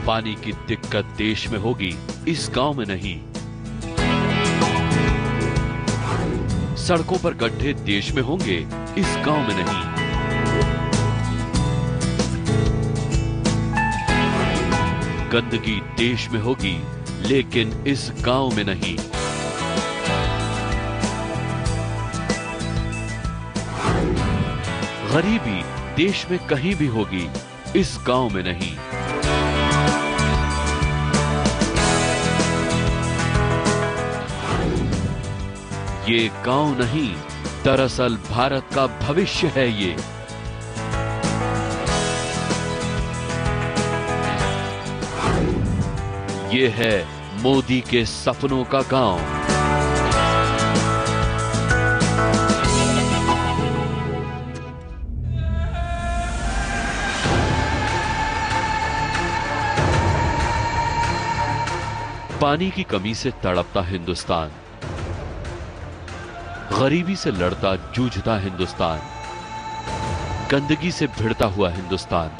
पानी की दिक्कत देश में होगी, इस गांव में नहीं। सड़कों पर गड्ढे देश में होंगे, इस गांव में नहीं। गंदगी देश में होगी, लेकिन इस गांव में नहीं। गरीबी देश में कहीं भी होगी, इस गांव में नहीं। ये गांव नहीं, दरअसल भारत का भविष्य है ये। ये है मोदी के सपनों का गांव। पानी की कमी से तड़पता हिंदुस्तान, गरीबी से लड़ता जूझता हिंदुस्तान, गंदगी से भिड़ता हुआ हिंदुस्तान।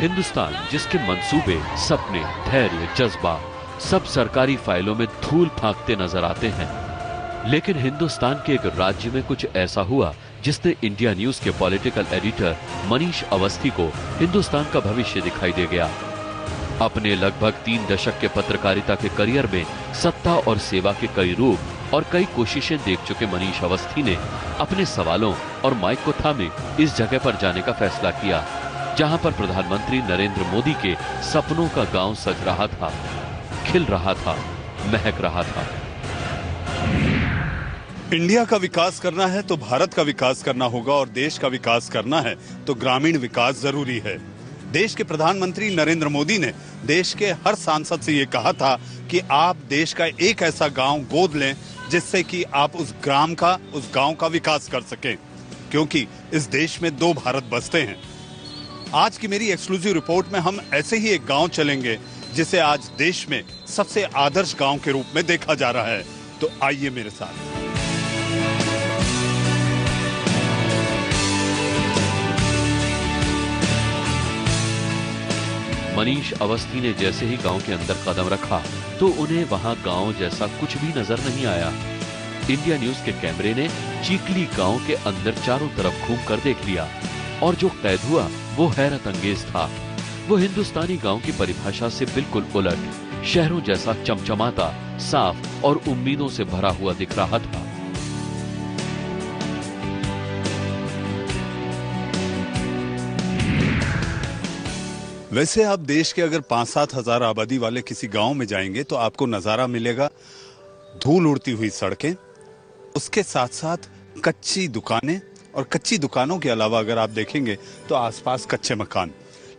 हिंदुस्तान जिसके मंसूबे, सपने, धैर्य, जज्बा सब सरकारी फाइलों में धूल फांकते नजर आते हैं। लेकिन हिंदुस्तान के एक राज्य में कुछ ऐसा हुआ जिसने इंडिया न्यूज के पॉलिटिकल एडिटर मनीष अवस्थी को हिंदुस्तान का भविष्य दिखाई दे गया। अपने लगभग 3 दशक के पत्रकारिता के करियर में सत्ता और सेवा के कई रूप और कई कोशिशें देख चुके मनीष अवस्थी ने अपने सवालों और माइक को थामे इस जगह पर जाने का फैसला किया जहां पर प्रधानमंत्री नरेंद्र मोदी के सपनों का गांव सज रहा था, खिल रहा था, महक रहा था। इंडिया का विकास करना है तो भारत का विकास करना होगा, और देश का विकास करना है तो ग्रामीण विकास जरूरी है। देश के प्रधानमंत्री नरेंद्र मोदी ने देश के हर सांसद से ये कहा था कि आप देश का एक ऐसा गांव गोद लें जिससे कि आप उस गांव का विकास कर सकें, क्योंकि इस देश में 2 भारत बसते हैं। आज की मेरी एक्सक्लूसिव रिपोर्ट में हम ऐसे ही एक गांव चलेंगे जिसे आज देश में सबसे आदर्श गांव के रूप में देखा जा रहा है। तो आइए मेरे साथ। मनीष अवस्थी ने जैसे ही गांव के अंदर कदम रखा तो उन्हें वहां गांव जैसा कुछ भी नजर नहीं आया। इंडिया न्यूज के कैमरे ने चीखली गांव के अंदर चारों तरफ घूमकर देख लिया और जो कैद हुआ वो हैरत अंगेज था। वो हिंदुस्तानी गांव की परिभाषा से बिल्कुल उलट, शहरों जैसा चमचमाता, साफ और उम्मीदों से भरा हुआ दिख रहा था। वैसे आप देश के अगर 5-7 हजार आबादी वाले किसी गांव में जाएंगे तो आपको नजारा मिलेगा धूल उड़ती हुई सड़कें, उसके साथ साथ कच्ची दुकानें, और कच्ची दुकानों के अलावा अगर आप देखेंगे तो आसपास कच्चे मकान।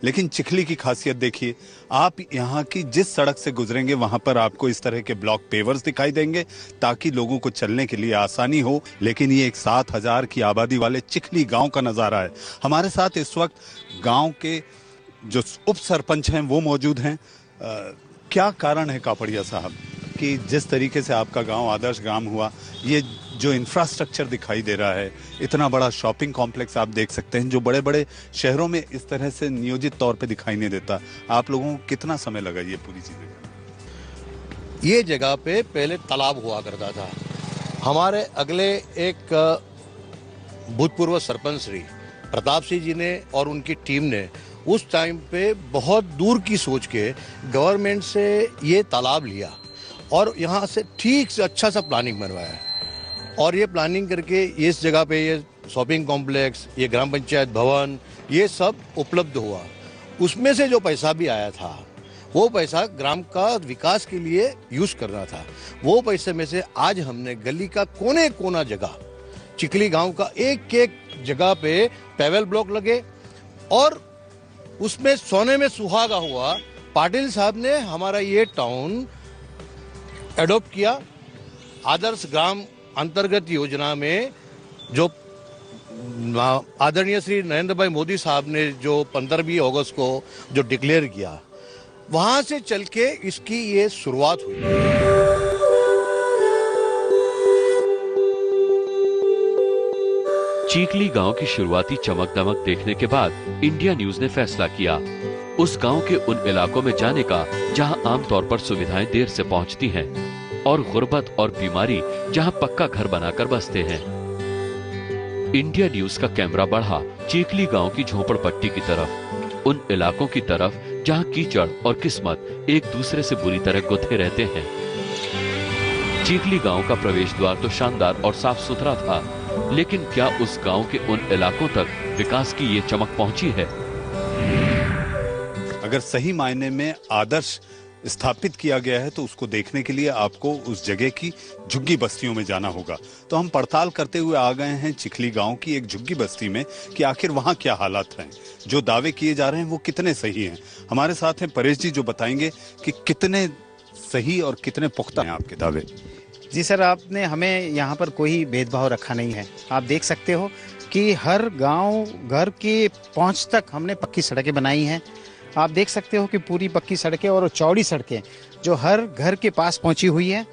लेकिन चिखली की खासियत देखिए, आप यहाँ की जिस सड़क से गुजरेंगे वहां पर आपको इस तरह के ब्लॉक पेवर्स दिखाई देंगे ताकि लोगों को चलने के लिए आसानी हो। लेकिन ये एक 7,000 की आबादी वाले चिखली गांव का नजारा है। हमारे साथ इस वक्त गांव के जो उप सरपंच हैं वो मौजूद हैं। क्या कारण है कापड़िया साहब कि जिस तरीके से आपका गांव आदर्श गांव हुआ, ये जो इंफ्रास्ट्रक्चर दिखाई दे रहा है, इतना बड़ा शॉपिंग कॉम्प्लेक्स आप देख सकते हैं जो बड़े बड़े शहरों में इस तरह से नियोजित तौर पे दिखाई नहीं देता, आप लोगों को कितना समय लगा ये पूरी चीजें? ये जगह पे पहले तालाब हुआ करता था। हमारे अगले एक भूतपूर्व सरपंच श्री प्रताप सिंह जी ने और उनकी टीम ने उस टाइम पे बहुत दूर की सोच के गवर्नमेंट से ये तालाब लिया और यहाँ से ठीक से अच्छा सा प्लानिंग बनवाया, और ये प्लानिंग करके इस जगह पे ये शॉपिंग कॉम्प्लेक्स, ये ग्राम पंचायत भवन, ये सब उपलब्ध हुआ। उसमें से जो पैसा भी आया था वो पैसा ग्राम का विकास के लिए यूज करना था। वो पैसे में से आज हमने गली का कोने कोना जगह, चिखली गांव का एक एक जगह पे पेवेल ब्लॉक लगे, और उसमें सोने में सुहागा हुआ। पाटिल साहब ने हमारा ये टाउन एडॉप्ट किया। आदर्श ग्राम अंतर्गत योजना में जो आदरणीय श्री नरेंद्र भाई मोदी साहब ने जो 15 अगस्त को जो डिक्लेयर किया, वहां से चल के इसकी ये शुरुआत हुई। चीखली गांव की शुरुआती चमक दमक देखने के बाद इंडिया न्यूज ने फैसला किया उस गांव के उन इलाकों में जाने का जहां आमतौर पर सुविधाएं देर से पहुंचती हैं और गुर्बत और बीमारी जहां पक्का घर बनाकर बसते हैं। इंडिया न्यूज का कैमरा बढ़ा चीखली गांव की झोपड़पट्टी की तरफ, उन इलाकों की तरफ जहां कीचड़ और किस्मत एक दूसरे से बुरी तरह गुथे रहते हैं। चीखली गांव का प्रवेश द्वार तो शानदार और साफ सुथरा था, लेकिन क्या उस गांव के उन इलाकों तक विकास की ये चमक पहुंची है? अगर सही मायने में आदर्श स्थापित किया गया है तो उसको देखने के लिए आपको उस जगह की झुग्गी बस्तियों में जाना होगा। तो हम पड़ताल करते हुए आ गए हैं चिखली गांव की एक झुग्गी बस्ती में कि आखिर वहां क्या हालात हैं, जो दावे किए जा रहे हैं वो कितने सही हैं। हमारे साथ हैं परेश जी, जो बताएंगे कि कितने सही और कितने पुख्ता हैं आपके दावे। जी सर, आपने हमें यहाँ पर कोई भेदभाव रखा नहीं है। आप देख सकते हो कि हर गांव घर की पहुंच तक हमने पक्की सड़कें बनाई हैं। आप देख सकते हो कि पूरी पक्की सड़कें और चौड़ी सड़कें जो हर घर के पास पहुंची हुई है।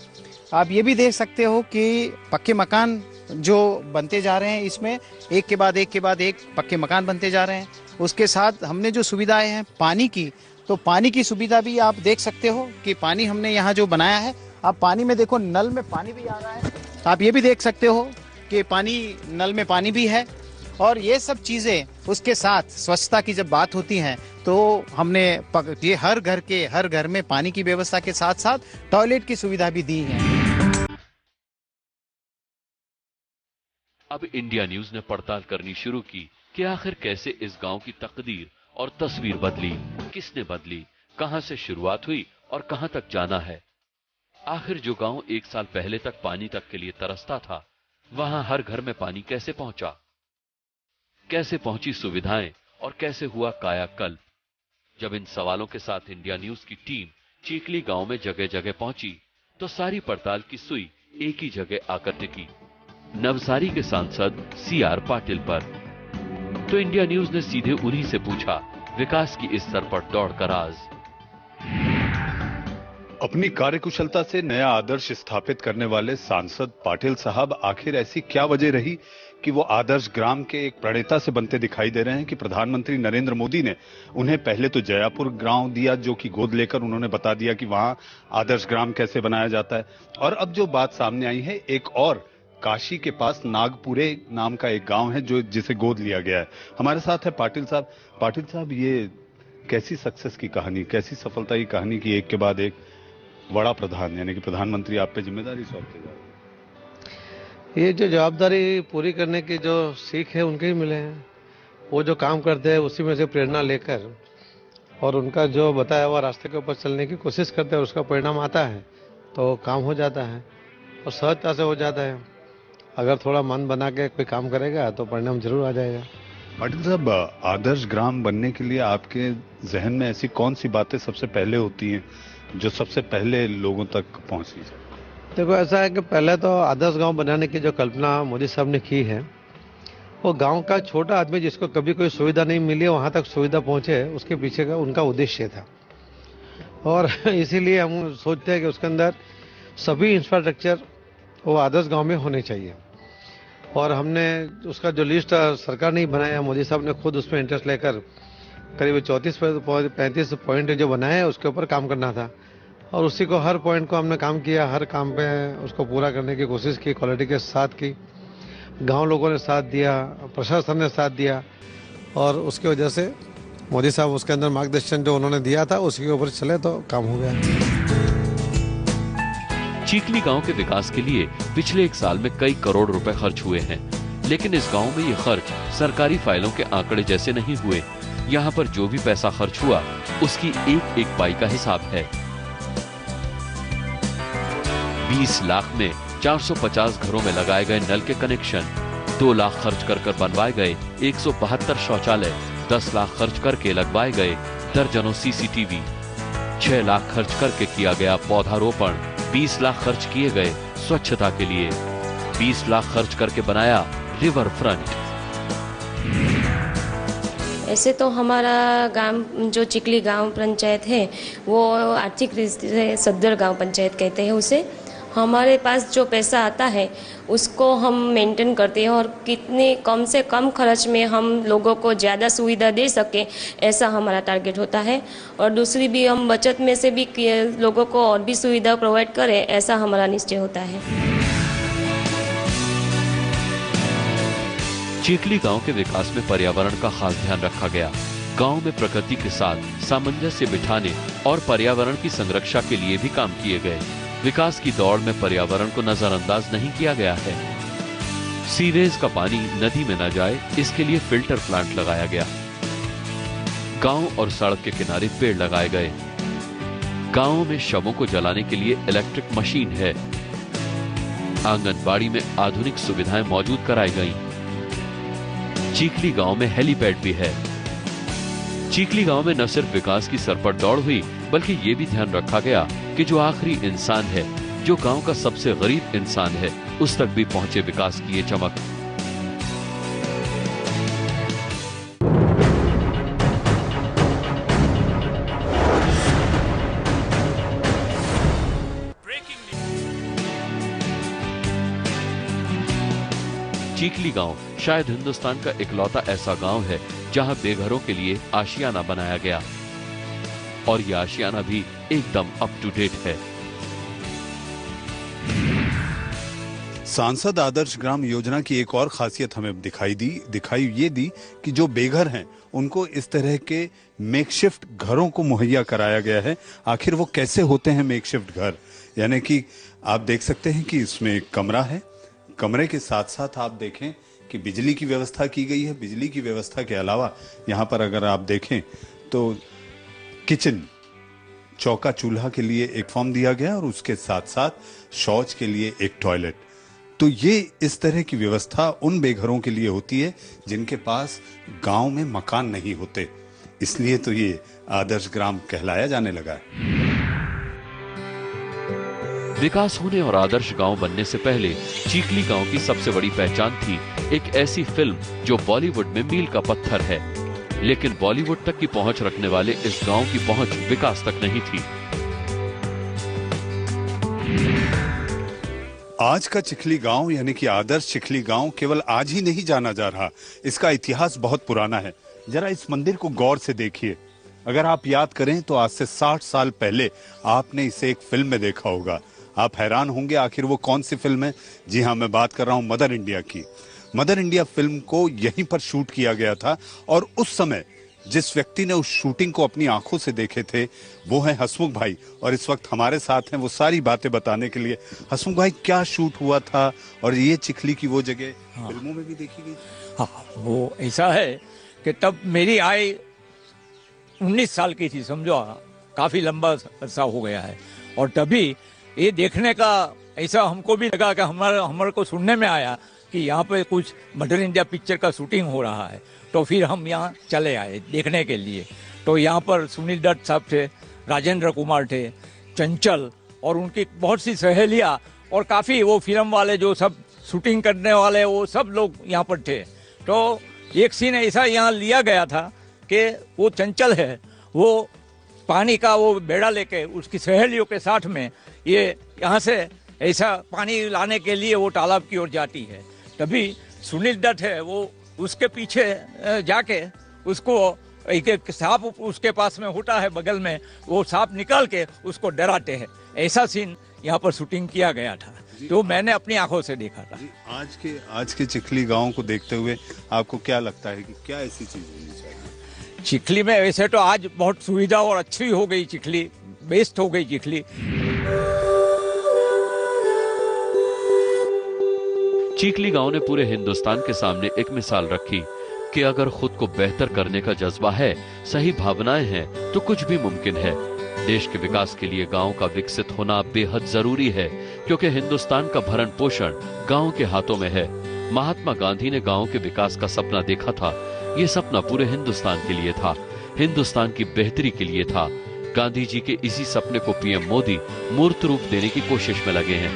आप ये भी देख सकते हो कि पक्के मकान जो बनते जा रहे हैं, इसमें एक के बाद एक पक्के मकान बनते जा रहे हैं। उसके साथ हमने जो सुविधाएं हैं पानी की, तो पानी की सुविधा भी आप देख सकते हो कि पानी हमने यहाँ जो बनाया है, आप पानी में देखो नल में पानी भी आ रहा है। आप ये भी देख सकते हो कि पानी नल में पानी भी है। और ये सब चीजें, उसके साथ स्वच्छता की जब बात होती है तो हमने ये हर घर में पानी की व्यवस्था के साथ साथ टॉयलेट की सुविधा भी दी है। अब इंडिया न्यूज ने पड़ताल करनी शुरू की कि आखिर कैसे इस गांव की तकदीर और तस्वीर बदली, किसने बदली, कहां से शुरुआत हुई और कहां तक जाना है। आखिर जो गांव एक साल पहले तक पानी तक के लिए तरसता था, वहां हर घर में पानी कैसे पहुंचा, कैसे पहुंची सुविधाएं और कैसे हुआ कायाकल्प। जब इन सवालों के साथ इंडिया न्यूज की टीम चीखली गांव में जगह जगह पहुंची तो सारी पड़ताल की सुई एक ही जगह आकर टिकी, नवसारी के सांसद CR पाटिल पर। तो इंडिया न्यूज ने सीधे उन्हीं से पूछा विकास की इस सरपट दौड़ का राज। अपनी कार्यकुशलता से नया आदर्श स्थापित करने वाले सांसद पाटिल साहब, आखिर ऐसी क्या वजह रही कि वो आदर्श ग्राम के एक प्रणेता से बनते दिखाई दे रहे हैं कि प्रधानमंत्री नरेंद्र मोदी ने उन्हें पहले तो जयापुर गांव दिया, जो कि गोद लेकर उन्होंने बता दिया कि वहां आदर्श ग्राम कैसे बनाया जाता है। और अब जो बात सामने आई है, एक और काशी के पास नागपुरे नाम का एक गांव है जो जिसे गोद लिया गया है। हमारे साथ है पाटिल साहब। पाटिल साहब, ये कैसी सक्सेस की कहानी, कैसी सफलता की कहानी की एक के बाद एक बड़ा प्रधान यानी कि प्रधानमंत्री आप पे जिम्मेदारी सौंपते जा रहे हैं? ये जो जवाबदारी पूरी करने की जो सीख है उनके ही मिले हैं। वो जो काम करते हैं उसी में से प्रेरणा लेकर और उनका जो बताया हुआ रास्ते के ऊपर चलने की कोशिश करते हैं, उसका परिणाम आता है तो काम हो जाता है और सहजता से हो जाता है। अगर थोड़ा मन बना के कोई काम करेगा तो परिणाम जरूर आ जाएगा। पाटिल साहब, आदर्श ग्राम बनने के लिए आपके जहन में ऐसी कौन सी बातें सबसे पहले होती हैं जो सबसे पहले लोगों तक पहुंची जाए? देखो, ऐसा है कि पहले तो आदर्श गांव बनाने की जो कल्पना मोदी साहब ने की है, वो गांव का छोटा आदमी जिसको कभी कोई सुविधा नहीं मिली वहां तक सुविधा पहुंचे, उसके पीछे का उनका उद्देश्य था। और इसीलिए हम सोचते हैं कि उसके अंदर सभी इंफ्रास्ट्रक्चर वो आदर्श गांव में होने चाहिए। और हमने उसका जो लिस्ट सरकार ने बनाया, मोदी साहब ने खुद उसमें इंटरेस्ट लेकर करीब 34-35 पॉइंट जो बनाए उसके ऊपर काम करना था और उसी को हर पॉइंट को हमने काम किया। हर काम पे उसको पूरा करने की कोशिश की, क्वालिटी के साथ की। गांव लोगों ने साथ दिया, प्रशासन ने साथ दिया और उसकी वजह से मोदी साहब उसके अंदर मार्गदर्शन जो उन्होंने दिया था उसके ऊपर चले तो काम हो गया। चीखली गांव के विकास के लिए पिछले एक साल में कई करोड़ रुपए खर्च हुए हैं, लेकिन इस गांव में ये खर्च सरकारी फाइलों के आंकड़े जैसे नहीं हुए। यहाँ पर जो भी पैसा खर्च हुआ उसकी एक एक पाई का हिसाब है। 20 लाख में 450 घरों में लगाए गए नल के कनेक्शन, 2 लाख खर्च कर बनवाए गए 172 शौचालय, 10 लाख खर्च करके लगवाए गए दर्जनों CCTV, 6 लाख खर्च करके किया गया पौधारोपण, 20 लाख खर्च किए गए स्वच्छता के लिए, 20 लाख खर्च करके बनाया रिवर फ्रंट। ऐसे तो हमारा गांव जो चिखली गांव पंचायत है वो आर्थिक रीति से सद्दर गांव पंचायत कहते हैं उसे। हमारे पास जो पैसा आता है उसको हम मेंटेन करते हैं और कितने कम से कम खर्च में हम लोगों को ज़्यादा सुविधा दे सकें, ऐसा हमारा टारगेट होता है। और दूसरी भी हम बचत में से भी लोगों को और भी सुविधा प्रोवाइड करें, ऐसा हमारा निश्चय होता है। चिखली गांव के विकास में पर्यावरण का खास ध्यान रखा गया। गांव में प्रकृति के साथ सामंजस्य बिठाने और पर्यावरण की संरक्षा के लिए भी काम किए गए। विकास की दौड़ में पर्यावरण को नजरअंदाज नहीं किया गया है। सीवेज का पानी नदी में न जाए, इसके लिए फिल्टर प्लांट लगाया गया। गांव और सड़क के किनारे पेड़ लगाए गए। गांव में शवों को जलाने के लिए इलेक्ट्रिक मशीन है। आंगनबाड़ी में आधुनिक सुविधाएं मौजूद कराई गई। चिखली गांव में हेलीपैड भी है। चिखली गांव में न सिर्फ विकास की सरपट दौड़ हुई, बल्कि ये भी ध्यान रखा गया कि जो आखिरी इंसान है, जो गांव का सबसे गरीब इंसान है, उस तक भी पहुंचे विकास की ये चमक। चिखली गांव शायद हिंदुस्तान का इकलौता ऐसा गांव है जहां बेघरों के लिए आशियाना बनाया गया, और यह आशियाना भी एकदम अप टू डेट है। सांसद आदर्श ग्राम योजना की एक और खासियत हमें दिखाई ये दी कि जो बेघर हैं उनको इस तरह के मेकशिफ्ट घरों को मुहैया कराया गया है। आखिर वो कैसे होते हैं मेकशिफ्ट घर? यानी कि आप देख सकते हैं कि इसमें एक कमरा है। कमरे के साथ साथ आप देखें कि बिजली की व्यवस्था की गई है। बिजली की व्यवस्था के अलावा यहाँ पर अगर आप देखें तो किचन, चौका चूल्हा के लिए एक फॉर्म दिया गया और उसके साथ साथ शौच के लिए एक टॉयलेट। तो ये इस तरह की व्यवस्था उन बेघरों के लिए होती है जिनके पास गांव में मकान नहीं होते। इसलिए तो ये आदर्श ग्राम कहलाया जाने लगा है। विकास होने और आदर्श गांव बनने से पहले चिखली गांव की सबसे बड़ी पहचान थी एक ऐसी फिल्म जो बॉलीवुड में मील का पत्थर है, लेकिन बॉलीवुड तक की पहुंच रखने वाले इस गांव की पहुंच विकास तक नहीं थी। आज का चिखली गांव यानी कि आदर्श चिखली गांव केवल आज ही नहीं जाना जा रहा, इसका इतिहास बहुत पुराना है। जरा इस मंदिर को गौर से देखिए। अगर आप याद करें तो आज से 60 साल पहले आपने इसे एक फिल्म में देखा होगा। आप हैरान होंगे आखिर वो कौन सी फिल्म है। जी हाँ, मैं बात कर रहा हूं मदर इंडिया की। मदर इंडिया फिल्म को यहीं पर शूट किया गया था और उस समय जिस व्यक्ति ने उस शूटिंग को अपनी आंखों से देखे थे वो है हसमुख भाई, और इस वक्त हमारे साथ हैं वो सारी बातें बताने के लिए। हसमुख भाई, क्या शूट हुआ था और ये चिखली की वो जगह फिल्मों में भी देखी गई? हाँ, वो ऐसा है कि तब मेरी आय 19 साल की थी, समझो, काफी लंबा अरसा हो गया है। और तभी ये देखने का ऐसा हमको भी लगा कि हमारे को सुनने में आया कि यहाँ पे कुछ मदर इंडिया पिक्चर का शूटिंग हो रहा है। तो फिर हम यहाँ चले आए देखने के लिए। तो यहाँ पर सुनील दत्त साहब थे, राजेंद्र कुमार थे, चंचल और उनकी बहुत सी सहेलियाँ और काफ़ी वो फिल्म वाले जो सब शूटिंग करने वाले वो सब लोग यहाँ पर थे। तो एक सीन ऐसा यहाँ लिया गया था कि वो चंचल है, वो पानी का वो बेड़ा लेके उसकी सहेलियों के साथ में ये यहाँ से ऐसा पानी लाने के लिए वो तालाब की ओर जाती है। तभी सुनील दत्त है, वो उसके पीछे जाके उसको एक सांप उसके पास में होता है बगल में, वो सांप निकाल के उसको डराते हैं। ऐसा सीन यहाँ पर शूटिंग किया गया था, तो मैंने अपनी आंखों से देखा था। आज के चिखली गांव को देखते हुए आपको क्या लगता है कि क्या ऐसी चीज होनी चाहिए? चिखली में वैसे तो आज बहुत सुविधा और अच्छी हो गई, चिखली बेस्ट हो गई चिखली। चिखली गांव ने पूरे हिंदुस्तान के सामने एक मिसाल रखी कि अगर खुद को बेहतर करने का जज्बा है, सही भावनाएं हैं, तो कुछ भी मुमकिन है। देश के विकास के लिए गांव का विकसित होना बेहद जरूरी है, क्योंकि हिंदुस्तान का भरण पोषण गांव के हाथों में है। महात्मा गांधी ने गांव के विकास का सपना देखा था। ये सपना पूरे हिंदुस्तान के लिए था, हिंदुस्तान की बेहतरी के लिए था। गांधी जी के इसी सपने को पीएम मोदी मूर्त रूप देने की कोशिश में लगे हैं।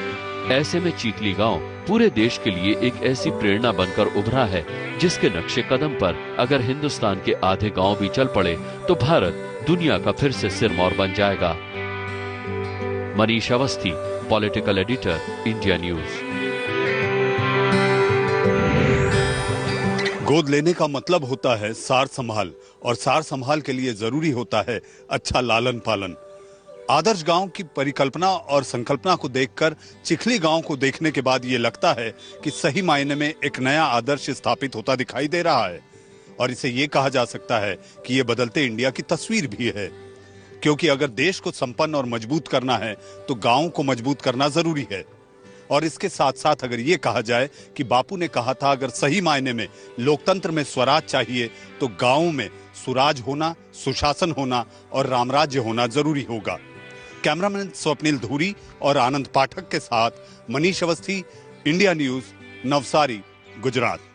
ऐसे में चिखली गांव पूरे देश के लिए एक ऐसी प्रेरणा बनकर उभरा है जिसके नक्शे कदम पर अगर हिंदुस्तान के आधे गांव भी चल पड़े तो भारत दुनिया का फिर से सिरमौर बन जाएगा। Manish Awasthi, political editor, India news. गोद लेने का मतलब होता है सार संभाल, और सार संभाल के लिए जरूरी होता है अच्छा लालन पालन। आदर्श गांव की परिकल्पना और संकल्पना को देखकर चिखली गांव को देखने के बाद ये लगता है कि सही मायने में एक नया आदर्श स्थापित होता दिखाई दे रहा है। और इसे ये कहा जा सकता है कि ये बदलते इंडिया की तस्वीर भी है, क्योंकि अगर देश को संपन्न और मजबूत करना है तो गांव को मजबूत करना जरूरी है। और इसके साथ साथ अगर ये कहा जाए कि बापू ने कहा था अगर सही मायने में लोकतंत्र में स्वराज चाहिए तो गांव में सुराज होना, सुशासन होना और रामराज्य होना जरूरी होगा। कैमरामैन स्वप्निल धूरी और आनंद पाठक के साथ मनीष अवस्थी, इंडिया न्यूज, नवसारी, गुजरात।